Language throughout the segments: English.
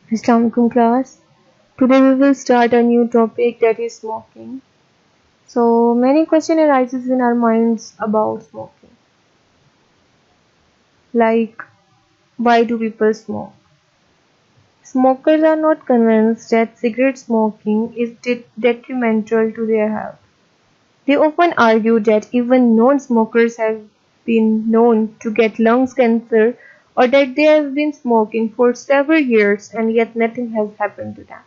Assalamualaikum class. Today we will start a new topic, that is smoking. So many questions arises in our minds about smoking. Like, why do people smoke? Smokers are not convinced that cigarette smoking is detrimental to their health. They often argue that even non-smokers have been known to get lung cancer, or that they have been smoking for several years and yet nothing has happened to them.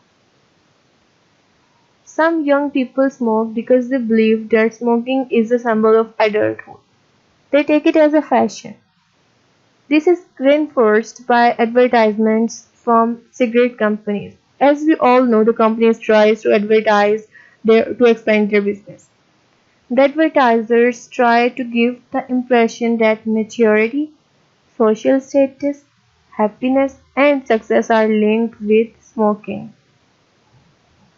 Some young people smoke because they believe that smoking is a symbol of adulthood. They take it as a fashion. This is reinforced by advertisements from cigarette companies. As we all know, the companies try to advertise to expand their business. The advertisers try to give the impression that maturity, social status, happiness, and success are linked with smoking.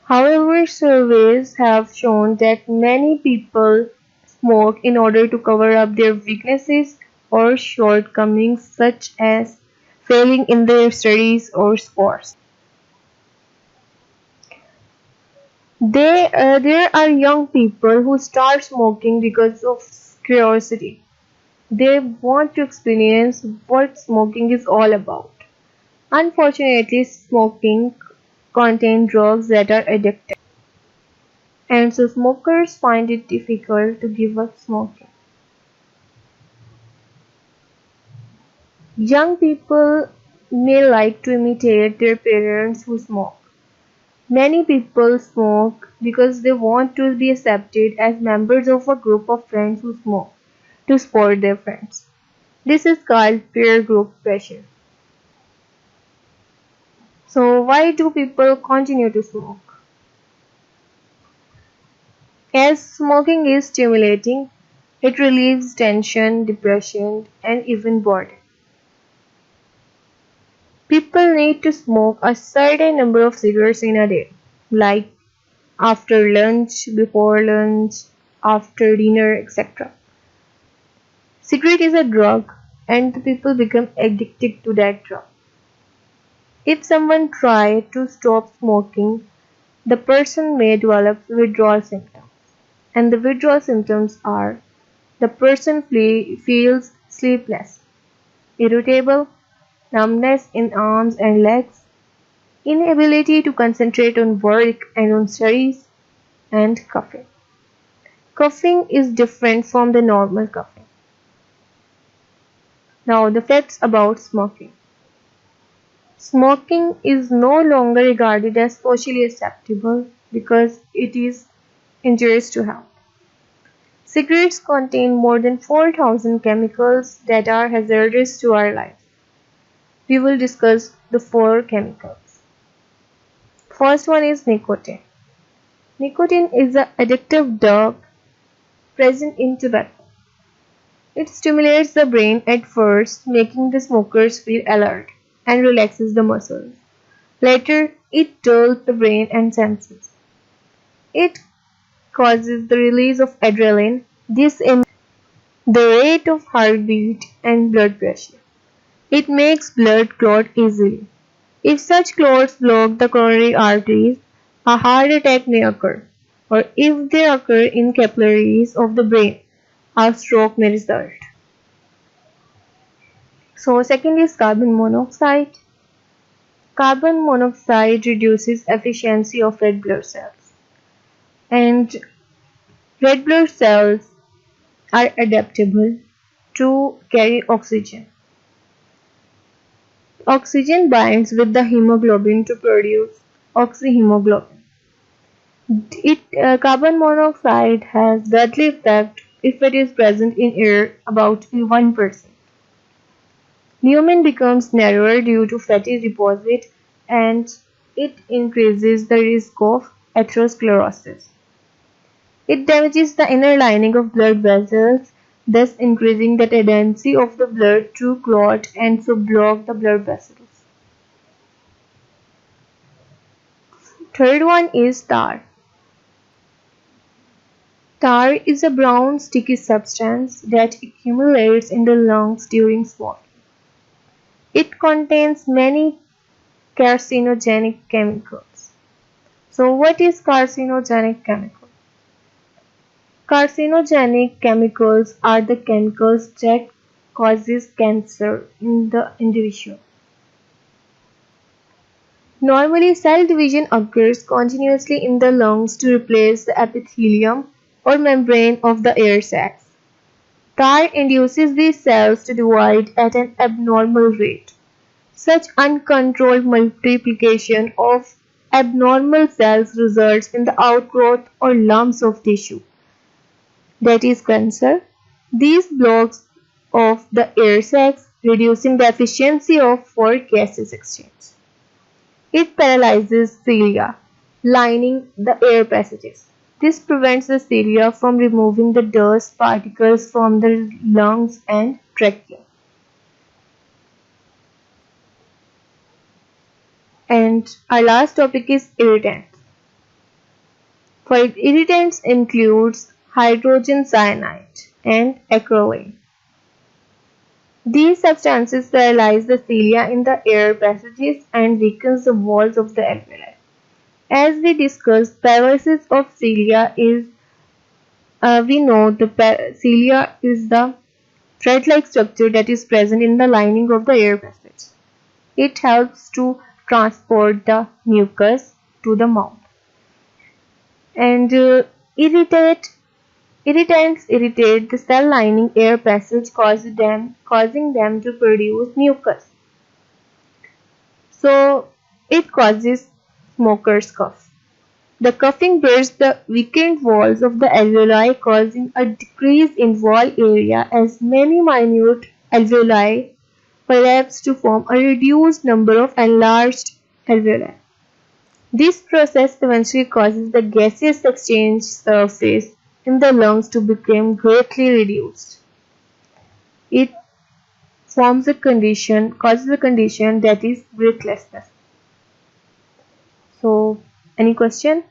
However, surveys have shown that many people smoke in order to cover up their weaknesses or shortcomings, such as failing in their studies or sports. There are young people who start smoking because of curiosity. They want to experience what smoking is all about. Unfortunately, smoking contains drugs that are addictive, and so smokers find it difficult to give up smoking. Young people may like to imitate their parents who smoke. Many people smoke because they want to be accepted as members of a group of friends who smoke, to support their friends. This is called peer group pressure. So why do people continue to smoke? As smoking is stimulating, it relieves tension, depression, and even boredom. People need to smoke a certain number of cigarettes in a day, like after lunch, before lunch, after dinner, etc. Cigarette is a drug, and the people become addicted to that drug. If someone tries to stop smoking, the person may develop withdrawal symptoms, and the withdrawal symptoms are: the person feels sleepless, irritable, numbness in arms and legs, inability to concentrate on work and on studies, and coughing. Coughing is different from the normal coughing. Now, the facts about smoking. Smoking is no longer regarded as socially acceptable because it is injurious to health. Cigarettes contain more than 4,000 chemicals that are hazardous to our lives. We will discuss the four chemicals. First one is nicotine. Nicotine is an addictive drug present in tobacco. It stimulates the brain at first, making the smokers feel alert, and relaxes the muscles. Later, it dulls the brain and senses. It causes the release of adrenaline. This improves the rate of heartbeat and blood pressure. It makes blood clot easily. If such clots block the coronary arteries, a heart attack may occur, or if they occur in capillaries of the brain, a stroke may result. So second is carbon monoxide. Carbon monoxide reduces efficiency of red blood cells, and red blood cells are adaptable to carry oxygen. Oxygen binds with the hemoglobin to produce oxyhemoglobin. Carbon monoxide has deadly effect if it is present in air, about 1%. Lumen becomes narrower due to fatty deposit, and it increases the risk of atherosclerosis. It damages the inner lining of blood vessels, thus increasing the tendency of the blood to clot and so block the blood vessels. Third one is tar. Tar is a brown sticky substance that accumulates in the lungs during smoking. It contains many carcinogenic chemicals. So what is carcinogenic chemical? Carcinogenic chemicals are the chemicals that causes cancer in the individual. Normally, cell division occurs continuously in the lungs to replace the epithelium or membrane of the air sacs. Tar induces these cells to divide at an abnormal rate. Such uncontrolled multiplication of abnormal cells results in the outgrowth or lumps of tissue, that is cancer. These blocks of the air sacs, reducing the efficiency of for gases exchange. It paralyzes cilia, lining the air passages. This prevents the cilia from removing the dust particles from the lungs and trachea. And our last topic is irritants. For irritants includes hydrogen cyanide and acrolein. These substances paralyze the cilia in the air passages and weakens the walls of the alveoli. As we discussed, paralysis of cilia is, we know the cilia is the thread-like structure that is present in the lining of the air passage. It helps to transport the mucus to the mouth. And irritants irritate the cell lining air passage, causing them to produce mucus. So it causes smoker's cough. The coughing bursts the weakened walls of the alveoli, causing a decrease in wall area as many minute alveoli collapse to form a reduced number of enlarged alveoli. This process eventually causes the gaseous exchange surface in the lungs to become greatly reduced. It causes a condition that is breathlessness. So, any question?